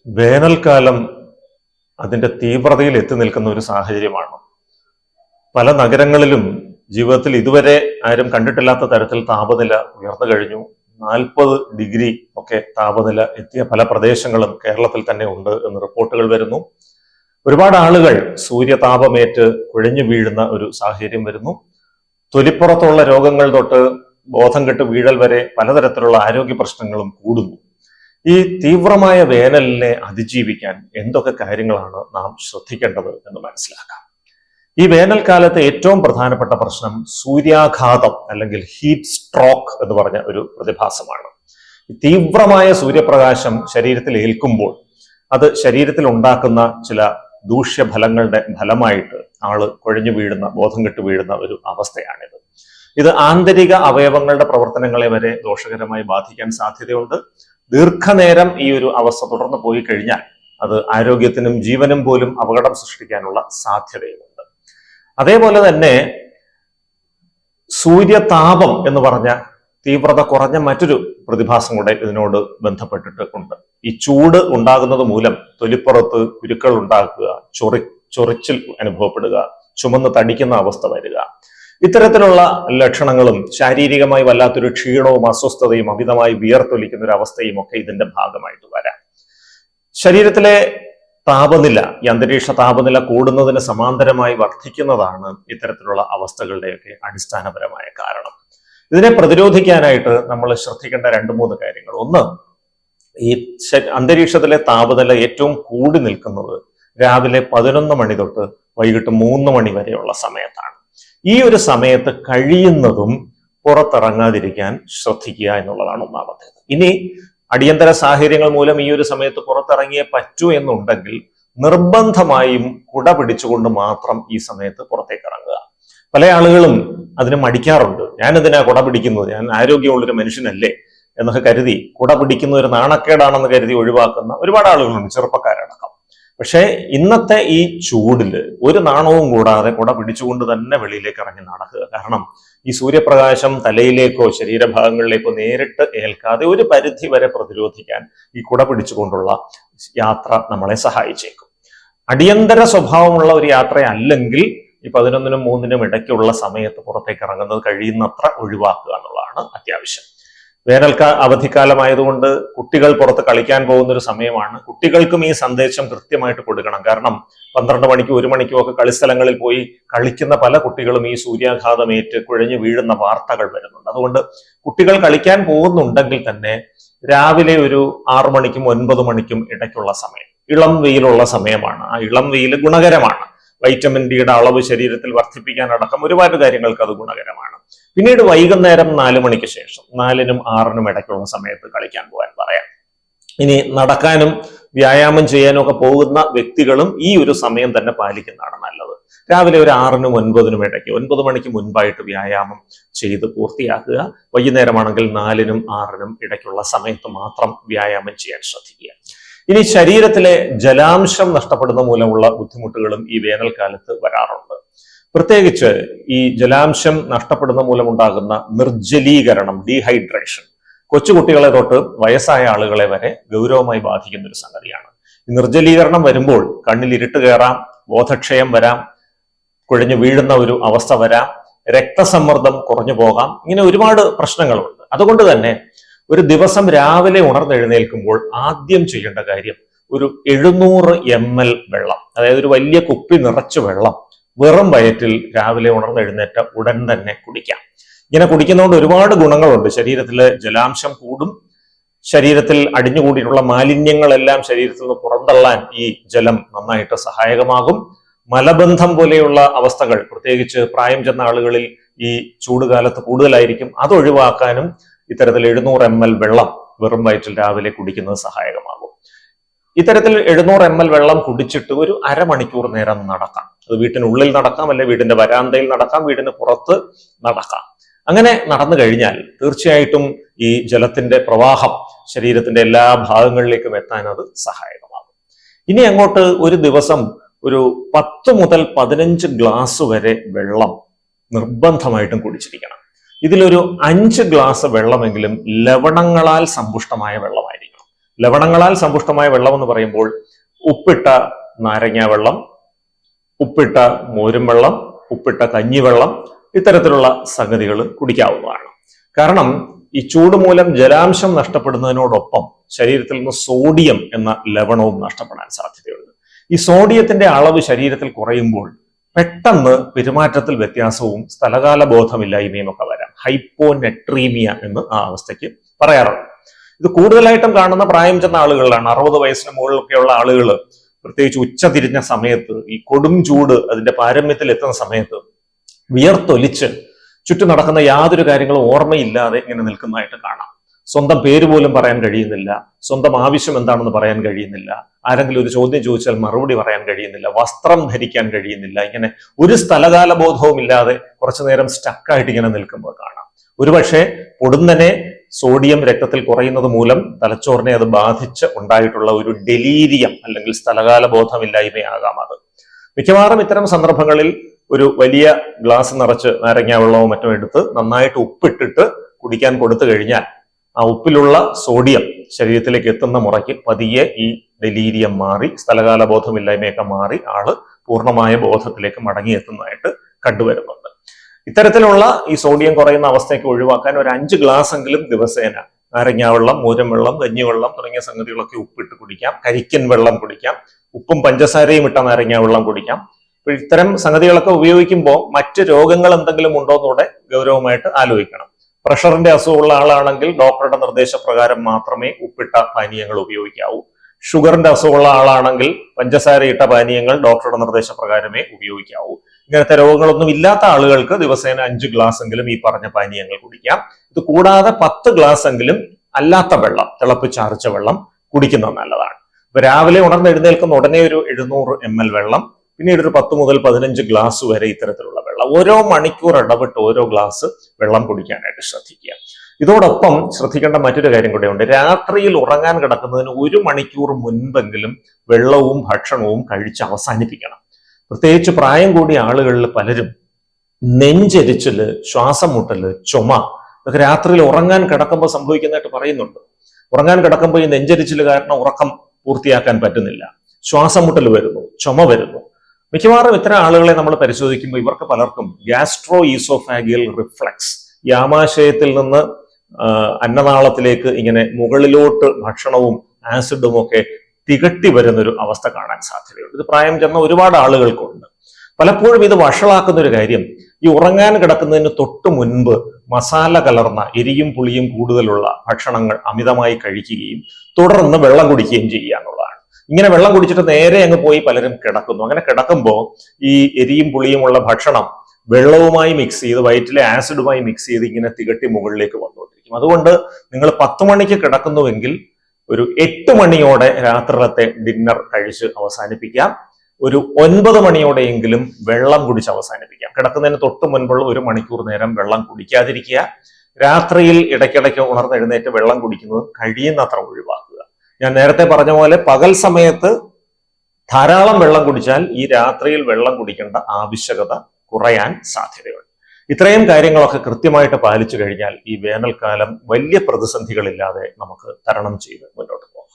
വേനൽക്കാലം അതിന്റെ തീവ്രതയിൽ എത്തി നിൽക്കുന്ന ഒരു സാഹചര്യമാണ്. പല നഗരങ്ങളിലും ജീവിതത്തിൽ ഇതുവരെ ആരും കണ്ടിട്ടില്ലാത്ത തരത്തിൽ താപനില ഉയർന്നു കഴിഞ്ഞു. 40 ഡിഗ്രി ഒക്കെ താപനില എത്തിയ പല പ്രദേശങ്ങളും കേരളത്തിൽ തന്നെ ഉണ്ട് എന്ന് റിപ്പോർട്ടുകൾ വരുന്നു. ഒരുപാട് ആളുകൾ സൂര്യതാപമേറ്റ് കുഴഞ്ഞു വീഴുന്ന ഒരു സാഹചര്യം വരുന്നു. തൊലിപ്പുറത്തുള്ള രോഗങ്ങൾ തൊട്ട് ബോധം കെട്ട് വീഴൽ വരെ പലതരത്തിലുള്ള ആരോഗ്യ പ്രശ്നങ്ങളും കൂടുന്നു. ഈ തീവ്രമായ വേനലിനെ അതിജീവിക്കാൻ എന്തൊക്കെ കാര്യങ്ങളാണ് നാം ശ്രദ്ധിക്കേണ്ടത് എന്ന് മനസ്സിലാക്കാം. ഈ വേനൽക്കാലത്തെ ഏറ്റവും പ്രധാനപ്പെട്ട പ്രശ്നം സൂര്യാഘാതം അല്ലെങ്കിൽ ഹീറ്റ് സ്ട്രോക്ക് എന്ന് പറഞ്ഞ ഒരു പ്രതിഭാസമാണ്. തീവ്രമായ സൂര്യപ്രകാശം ശരീരത്തിൽ ഏൽക്കുമ്പോൾ അത് ശരീരത്തിൽ ഉണ്ടാക്കുന്ന ചില ദൂഷ്യഫലങ്ങളുടെ ഫലമായിട്ട് ആള് കുഴഞ്ഞു വീഴുന്ന, ബോധം കെട്ട് വീഴുന്ന ഒരു അവസ്ഥയാണിത്. ഇത് ആന്തരിക അവയവങ്ങളുടെ പ്രവർത്തനങ്ങളെ വരെ ദോഷകരമായി ബാധിക്കാൻ സാധ്യതയുണ്ട്. ദീർഘനേരം ഈ ഒരു അവസ്ഥ തുടർന്ന് പോയി കഴിഞ്ഞാൽ അത് ആരോഗ്യത്തിനും ജീവനും പോലും അപകടം സൃഷ്ടിക്കാനുള്ള സാധ്യതയുമുണ്ട്. അതേപോലെ തന്നെ സൂര്യതാപം എന്ന് പറഞ്ഞ തീവ്രത കുറഞ്ഞ മറ്റൊരു പ്രതിഭാസം കൂടെ ഇതിനോട് ബന്ധപ്പെട്ടിട്ട് ഉണ്ട്. ഈ ചൂട് ഉണ്ടാകുന്നത് മൂലം തൊലിപ്പുറത്ത് കുരുക്കൾ ഉണ്ടാക്കുക, ചൊറിച്ചിൽ അനുഭവപ്പെടുക, ചുമന്ന് തടിക്കുന്ന അവസ്ഥ വരിക, ഇത്തരത്തിലുള്ള ലക്ഷണങ്ങളും ശാരീരികമായി വല്ലാത്തൊരു ക്ഷീണവും അസ്വസ്ഥതയും അമിതമായി വിയർത്തൊലിക്കുന്ന ഒരു അവസ്ഥയും ഒക്കെ ഇതിന്റെ ഭാഗമായിട്ട് വരാം. ശരീരത്തിലെ താപനില, ഈ അന്തരീക്ഷ താപനില കൂടുന്നതിന് സമാന്തരമായി വർദ്ധിക്കുന്നതാണ് ഇത്തരത്തിലുള്ള അവസ്ഥകളുടെയൊക്കെ അടിസ്ഥാനപരമായ കാരണം. ഇതിനെ പ്രതിരോധിക്കാനായിട്ട് നമ്മൾ ശ്രദ്ധിക്കേണ്ട 2-3 കാര്യങ്ങൾ. ഒന്ന്, ഈ അന്തരീക്ഷത്തിലെ താപനില ഏറ്റവും കൂടി നിൽക്കുന്നത് രാവിലെ 11 മണി തൊട്ട് വൈകിട്ട് 3 മണി വരെയുള്ള സമയത്താണ്. ഈ ഒരു സമയത്ത് കഴിയുന്നതും പുറത്തിറങ്ങാതിരിക്കാൻ ശ്രദ്ധിക്കുക എന്നുള്ളതാണ് ഒന്നാമത്തേത്. ഇനി അടിയന്തര സാഹചര്യങ്ങൾ മൂലം ഈ ഒരു സമയത്ത് പുറത്തിറങ്ങിയേ പറ്റൂ എന്നുണ്ടെങ്കിൽ നിർബന്ധമായും കുട പിടിച്ചുകൊണ്ട് മാത്രം ഈ സമയത്ത് പുറത്തേക്ക് ഇറങ്ങുക. പല ആളുകളും അതിന് മടിക്കാറുണ്ട്. ഞാൻ എന്തിനാ കുട പിടിക്കുന്നത്, ഞാൻ ആരോഗ്യമുള്ളൊരു മനുഷ്യനല്ലേ എന്നൊക്കെ കരുതി കുട പിടിക്കുന്ന ഒരു നാണക്കേടാണെന്ന് കരുതി ഒഴിവാക്കുന്ന ഒരുപാട് ആളുകളുണ്ട്, ചെറുപ്പക്കാരടക്കം. പക്ഷേ ഇന്നത്തെ ഈ ചൂടില് ഒരു നാണവും കൂടാതെ കുട പിടിച്ചുകൊണ്ട് തന്നെ വെളിയിലേക്ക് ഇറങ്ങി നടക്കുക. കാരണം ഈ സൂര്യപ്രകാശം തലയിലേക്കോ ശരീരഭാഗങ്ങളിലേക്കോ നേരിട്ട് ഏൽക്കാതെ ഒരു പരിധി വരെ പ്രതിരോധിക്കാൻ ഈ കുട പിടിച്ചുകൊണ്ടുള്ള യാത്ര നമ്മളെ സഹായിച്ചേക്കും. അടിയന്തര സ്വഭാവമുള്ള ഒരു യാത്രയല്ലെങ്കിൽ ഈ 11-നും 3-നും ഇടയ്ക്കുള്ള സമയത്ത് പുറത്തേക്ക് ഇറങ്ങുന്നത് കഴിയുന്നത്ര ഒഴിവാക്കുക എന്നുള്ളതാണ് അത്യാവശ്യം. അവധിക്കാലമായതുകൊണ്ട് കുട്ടികൾ പുറത്ത് കളിക്കാൻ പോകുന്ന ഒരു സമയമാണ്. കുട്ടികൾക്കും ഈ സന്ദേശം കൃത്യമായിട്ട് കൊടുക്കണം. കാരണം 12 മണിക്കും 1 മണിക്കും ഒക്കെ കളിസ്ഥലങ്ങളിൽ പോയി കളിക്കുന്ന പല കുട്ടികളും ഈ സൂര്യാഘാതമേറ്റ് കുഴഞ്ഞു വീഴുന്ന വാർത്തകൾ വരുന്നുണ്ട്. അതുകൊണ്ട് കുട്ടികൾ കളിക്കാൻ പോകുന്നുണ്ടെങ്കിൽ തന്നെ രാവിലെ ഒരു 6 മണിക്കും 9 മണിക്കും ഇടയ്ക്കുള്ള സമയം ഇളം വെയിലുള്ള സമയമാണ്. ആ ഇളം വെയിൽ ഗുണകരമാണ്. വൈറ്റമിൻ ഡിയുടെ അളവ് ശരീരത്തിൽ വർദ്ധിപ്പിക്കാനടക്കം ഒരുപാട് കാര്യങ്ങൾക്ക് അത് ഗുണകരമാണ്. പിന്നീട് വൈകുന്നേരം 4 മണിക്ക് ശേഷം 4-നും 6-നും ഇടയ്ക്കുള്ള സമയത്ത് കളിക്കാൻ പോകാൻ പറയാം. ഇനി നടക്കാനും വ്യായാമം ചെയ്യാനും ഒക്കെ പോകുന്ന വ്യക്തികളും ഈ ഒരു സമയം തന്നെ പാലിക്കുന്നതാണ് നല്ലത്. രാവിലെ ഒരു 6-നും 9-നും ഇടയ്ക്ക്, 9 മണിക്ക് മുൻപായിട്ട് വ്യായാമം ചെയ്ത് പൂർത്തിയാക്കുക. വൈകുന്നേരമാണെങ്കിൽ 4-നും 6-നും ഇടയ്ക്കുള്ള സമയത്ത് മാത്രം വ്യായാമം ചെയ്യാൻ ശ്രദ്ധിക്കുക. ഇനി ശരീരത്തിലെ ജലാംശം നഷ്ടപ്പെടുന്ന മൂലമുള്ള ബുദ്ധിമുട്ടുകളും ഈ വേനൽക്കാലത്ത് വരാറുണ്ട്. പ്രത്യേകിച്ച് ഈ ജലാംശം നഷ്ടപ്പെടുന്ന മൂലമുണ്ടാകുന്ന നിർജ്ജലീകരണം, ഡീഹൈഡ്രേഷൻ, കൊച്ചുകുട്ടികളെ തൊട്ട് വയസ്സായ ആളുകളെ വരെ ഗൗരവമായി ബാധിക്കുന്ന ഒരു സംഗതിയാണ്. ഈ നിർജ്ജലീകരണം വരുമ്പോൾ കണ്ണിൽ ഇരുട്ട് കയറാം, ബോധക്ഷയം വരാം, കുഴഞ്ഞു വീഴുന്ന ഒരു അവസ്ഥ വരാം, രക്തസമ്മർദ്ദം കുറഞ്ഞു പോകാം. ഇങ്ങനെ ഒരുപാട് പ്രശ്നങ്ങളുണ്ട്. അതുകൊണ്ട് തന്നെ ഒരു ദിവസം രാവിലെ ഉണർന്നെഴുന്നേൽക്കുമ്പോൾ ആദ്യം ചെയ്യേണ്ട കാര്യം ഒരു 700 ml വെള്ളം, അതായത് ഒരു വലിയ കുപ്പി നിറച്ച് വെള്ളം വെറും വയറ്റിൽ രാവിലെ ഉണർന്നെഴുന്നേറ്റ ഉടൻ തന്നെ കുടിക്കാം. ഇങ്ങനെ കുടിക്കുന്നതുകൊണ്ട് ഒരുപാട് ഗുണങ്ങളുണ്ട്. ശരീരത്തിലെ ജലാംശം കൂടും. ശരീരത്തിൽ അടിഞ്ഞുകൂടിയിട്ടുള്ള മാലിന്യങ്ങളെല്ലാം ശരീരത്തിൽ നിന്ന് പുറന്തള്ളാൻ ഈ ജലം നന്നായിട്ട് സഹായകമാകും. മലബന്ധം പോലെയുള്ള അവസ്ഥകൾ പ്രത്യേകിച്ച് പ്രായം ചെന്ന ആളുകളിൽ ഈ ചൂടുകാലത്ത് കൂടുതലായിരിക്കും. അതൊഴിവാക്കാനും ഇത്തരത്തിൽ 700 ml വെള്ളം വെറും വയറ്റിൽ രാവിലെ കുടിക്കുന്നത് സഹായകമാകും. ഇത്തരത്തിൽ 700 ml വെള്ളം കുടിച്ചിട്ട് ഒരു അരമണിക്കൂർ നേരം നടക്കാം. അത് വീട്ടിനുള്ളിൽ നടക്കാം, അല്ലെ വീടിന്റെ വരാന്തയിൽ നടക്കാം, വീടിന് പുറത്ത് നടക്കാം. അങ്ങനെ നടന്നു കഴിഞ്ഞാൽ തീർച്ചയായിട്ടും ഈ ജലത്തിന്റെ പ്രവാഹം ശരീരത്തിന്റെ എല്ലാ ഭാഗങ്ങളിലേക്കും എത്താൻ അത് സഹായകമാകും. ഇനി അങ്ങോട്ട് ഒരു ദിവസം ഒരു 10 മുതൽ 15 ഗ്ലാസ് വരെ വെള്ളം നിർബന്ധമായിട്ടും കുടിച്ചിരിക്കണം. ഇതിലൊരു 5 ഗ്ലാസ് വെള്ളമെങ്കിലും ലവണങ്ങളാൽ സമ്പുഷ്ടമായ വെള്ളമായിരിക്കണം. ലവണങ്ങളാൽ സമ്പുഷ്ടമായ വെള്ളം എന്ന് പറയുമ്പോൾ ഉപ്പിട്ട നാരങ്ങ വെള്ളം, ഉപ്പിട്ട മോരും വെള്ളം, ഉപ്പിട്ട കഞ്ഞിവെള്ളം, ഇത്തരത്തിലുള്ള സംഗതികൾ കുടിക്കാവുന്നതാണ്. കാരണം ഈ ചൂട് മൂലം ജലാംശം നഷ്ടപ്പെടുന്നതിനോടൊപ്പം ശരീരത്തിൽ നിന്ന് സോഡിയം എന്ന ലവണവും നഷ്ടപ്പെടാൻ സാധ്യതയുണ്ട്. ഈ സോഡിയത്തിന്റെ അളവ് ശരീരത്തിൽ കുറയുമ്പോൾ പെട്ടെന്ന് പെരുമാറ്റത്തിൽ വ്യത്യാസവും സ്ഥലകാല ബോധമില്ലായ്മയും ഒക്കെ വരാം. ഹൈപ്പോനെട്രീമിയ എന്ന് ആ അവസ്ഥയ്ക്ക് പറയാറുണ്ട്. ഇത് കൂടുതലായിട്ടും കാണുന്ന പ്രായം ചെന്ന ആളുകളിലാണ്. 60 വയസ്സിന് മുകളിലൊക്കെയുള്ള ആളുകൾ, പ്രത്യേകിച്ച് ഉച്ച തിരിഞ്ഞ സമയത്ത്, ഈ കൊടും ചൂട് അതിന്റെ പാരമ്യത്തിൽ എത്തുന്ന സമയത്ത് വിയർത്തൊലിച്ച് ചുറ്റും നടക്കുന്ന യാതൊരു കാര്യങ്ങളും ഓർമ്മയില്ലാതെ ഇങ്ങനെ നിൽക്കുന്നതായിട്ട് കാണാം. സ്വന്തം പേര് പോലും പറയാൻ കഴിയുന്നില്ല, സ്വന്തം ആവശ്യം എന്താണെന്ന് പറയാൻ കഴിയുന്നില്ല, ആരെങ്കിലും ഒരു ചോദ്യം ചോദിച്ചാൽ മറുപടി പറയാൻ കഴിയുന്നില്ല, വസ്ത്രം ധരിക്കാൻ കഴിയുന്നില്ല. ഇങ്ങനെ ഒരു സ്ഥലകാല ബോധവും ഇല്ലാതെ കുറച്ചു നേരം സ്റ്റക്കായിട്ട് ഇങ്ങനെ നിൽക്കുമ്പോൾ കാണാം. ഒരുപക്ഷെ പൊടുന്നനെ സോഡിയം രക്തത്തിൽ കുറയുന്നത് മൂലം തലച്ചോറിനെ അത് ബാധിച്ച് ഉണ്ടായിട്ടുള്ള ഒരു ഡെലീരിയം അല്ലെങ്കിൽ സ്ഥലകാല ബോധമില്ലായ്മയാകാം അത്. മിക്കവാറും ഇത്തരം സന്ദർഭങ്ങളിൽ ഒരു വലിയ ഗ്ലാസ് നിറച്ച് നാരങ്ങ വെള്ളവും മറ്റും എടുത്ത് നന്നായിട്ട് ഉപ്പിട്ടിട്ട് കുടിക്കാൻ കൊടുത്തു കഴിഞ്ഞാൽ ആ ഉപ്പിലുള്ള സോഡിയം ശരീരത്തിലേക്ക് എത്തുന്ന മുറയ്ക്ക് പതിയെ ഈ ഡെലീരിയം മാറി, സ്ഥലകാല ബോധമില്ലായ്മയൊക്കെ മാറി ആള് പൂർണ്ണമായ ബോധത്തിലേക്ക് മടങ്ങിയെത്തുന്നതായിട്ട് കണ്ടുവരുന്നുണ്ട്. ഇത്തരത്തിലുള്ള ഈ സോഡിയം കുറയുന്ന അവസ്ഥയ്ക്ക് ഒഴിവാക്കാൻ ഒരു 5 ഗ്ലാസ് എങ്കിലും ദിവസേന നാരങ്ങാവെള്ളം, മോരും വെള്ളം, കഞ്ഞിവെള്ളം തുടങ്ങിയ സംഗതികളൊക്കെ ഉപ്പിട്ട് കുടിക്കാം. കരിക്കൻ വെള്ളം കുടിക്കാം. ഉപ്പും പഞ്ചസാരയും ഇട്ട നാരങ്ങാവെള്ളം കുടിക്കാം. അപ്പോൾ ഇത്തരം സംഗതികളൊക്കെ ഉപയോഗിക്കുമ്പോൾ മറ്റ് രോഗങ്ങൾ എന്തെങ്കിലും ഉണ്ടോ എന്നൂടെ ഗൗരവമായിട്ട് ആലോചിക്കണം. പ്രഷറിന്റെ അസുഖമുള്ള ആളാണെങ്കിൽ ഡോക്ടറുടെ നിർദ്ദേശപ്രകാരം മാത്രമേ ഉപ്പിട്ട പാനീയങ്ങൾ ഉപയോഗിക്കാവൂ. ഷുഗറിന്റെ അസുഖമുള്ള ആളാണെങ്കിൽ പഞ്ചസാരയിട്ട പാനീയങ്ങൾ ഡോക്ടറുടെ നിർദ്ദേശപ്രകാരമേ ഉപയോഗിക്കാവൂ. ഇങ്ങനത്തെ രോഗങ്ങളൊന്നും ഇല്ലാത്ത ആളുകൾക്ക് ദിവസേന 5 ഗ്ലാസ് എങ്കിലും ഈ പറഞ്ഞ പാനീയങ്ങൾ കുടിക്കാം. ഇത് കൂടാതെ 10 ഗ്ലാസ് എങ്കിലും അല്ലാത്ത വെള്ളം, തിളപ്പിച്ചാറിച്ച വെള്ളം കുടിക്കുന്നത് നല്ലതാണ്. ഇപ്പൊ രാവിലെ ഉണർന്നെഴുന്നേൽക്കുന്ന ഉടനെ ഒരു 700 ml വെള്ളം, പിന്നീട് ഒരു 10 മുതൽ 15 ഗ്ലാസ് വരെ ഇത്തരത്തിലുള്ള വെള്ളം, ഓരോ മണിക്കൂർ ഇടവിട്ട് ഓരോ ഗ്ലാസ് വെള്ളം കുടിക്കാനായിട്ട് ശ്രദ്ധിക്കുക. ഇതോടൊപ്പം ശ്രദ്ധിക്കേണ്ട മറ്റൊരു കാര്യം കൂടെയുണ്ട്. രാത്രിയിൽ ഉറങ്ങാൻ കിടക്കുന്നതിന് 1 മണിക്കൂർ മുൻപെങ്കിലും വെള്ളവും ഭക്ഷണവും കഴിച്ച് അവസാനിപ്പിക്കണം. പ്രത്യേകിച്ച് പ്രായം കൂടിയ ആളുകളിൽ പലരും നെഞ്ചെരിച്ചില്, ശ്വാസം മുട്ടല്, ചുമ ഇതൊക്കെ രാത്രിയിൽ ഉറങ്ങാൻ കിടക്കുമ്പോൾ സംഭവിക്കുന്നതായിട്ട് പറയുന്നുണ്ട്. ഉറങ്ങാൻ കിടക്കുമ്പോൾ ഈ നെഞ്ചെരിച്ചില് കാരണം ഉറക്കം പൂർത്തിയാക്കാൻ പറ്റുന്നില്ല, ശ്വാസം മുട്ടൽ വരുന്നു, ചുമ വരുന്നു. മിക്കവാറും ഇത്തരം ആളുകളെ നമ്മൾ പരിശോധിക്കുമ്പോൾ ഇവർക്ക് പലർക്കും ഗ്യാസ്ട്രോ ഈസോഫാഗിയൽ റിഫ്ലക്സ്, ഈ ആമാശയത്തിൽ നിന്ന് അന്നനാളത്തിലേക്ക് ഇങ്ങനെ മുകളിലോട്ട് ഭക്ഷണവും ആസിഡും ഒക്കെ തികട്ടി വരുന്നൊരു അവസ്ഥ കാണാൻ സാധ്യതയുണ്ട്. ഇത് പ്രായം ചെന്ന ഒരുപാട് ആളുകൾക്കുണ്ട്. പലപ്പോഴും ഇത് വഷളാക്കുന്ന ഒരു കാര്യം, ഈ ഉറങ്ങാൻ കിടക്കുന്നതിന് തൊട്ട് മുൻപ് മസാല കലർന്ന എരിയും പുളിയും കൂടുതലുള്ള ഭക്ഷണങ്ങൾ അമിതമായി കഴിക്കുകയും തുടർന്ന് വെള്ളം കുടിക്കുകയും ചെയ്യുക എന്നുള്ളതാണ്. ഇങ്ങനെ വെള്ളം കുടിച്ചിട്ട് നേരെ അങ്ങ് പോയി പലരും കിടക്കുന്നു. അങ്ങനെ കിടക്കുമ്പോൾ ഈ എരിയും പുളിയുമുള്ള ഭക്ഷണം വെള്ളവുമായി മിക്സ് ചെയ്ത് വയറ്റിലെ ആസിഡുമായി മിക്സ് ചെയ്ത് ഇങ്ങനെ തികട്ടി മുകളിലേക്ക് വന്നുകൊണ്ടിരിക്കും. അതുകൊണ്ട് നിങ്ങൾ 10 മണിക്ക് കിടക്കുന്നുവെങ്കിൽ ഒരു 8 മണിയോടെ രാത്രിയിലത്തെ ഡിന്നർ കഴിച്ച് അവസാനിപ്പിക്കാം. ഒരു 9 മണിയോടെയെങ്കിലും വെള്ളം കുടിച്ച് അവസാനിപ്പിക്കാം. കിടക്കുന്നതിന് തൊട്ട് മുൻപുള്ള 1 മണിക്കൂർ നേരം വെള്ളം കുടിക്കാതിരിക്കുക. രാത്രിയിൽ ഇടയ്ക്കിടയ്ക്ക് ഉണർന്നെഴുന്നേറ്റ് വെള്ളം കുടിക്കുന്നത് കഴിയുന്നത്ര ഒഴിവാക്കുക. ഞാൻ നേരത്തെ പറഞ്ഞ പോലെ പകൽ സമയത്ത് ധാരാളം വെള്ളം കുടിച്ചാൽ ഈ രാത്രിയിൽ വെള്ളം കുടിക്കേണ്ട ആവശ്യകത കുറയാൻ സാധ്യതയുണ്ട്. ഇത്രയും കാര്യങ്ങളൊക്കെ കൃത്യമായിട്ട് പാലിച്ചു കഴിഞ്ഞാൽ ഈ വേനൽക്കാലം വലിയ പ്രതിസന്ധികളില്ലാതെ നമുക്ക് തരണം ചെയ്ത് മുന്നോട്ട് പോകാം.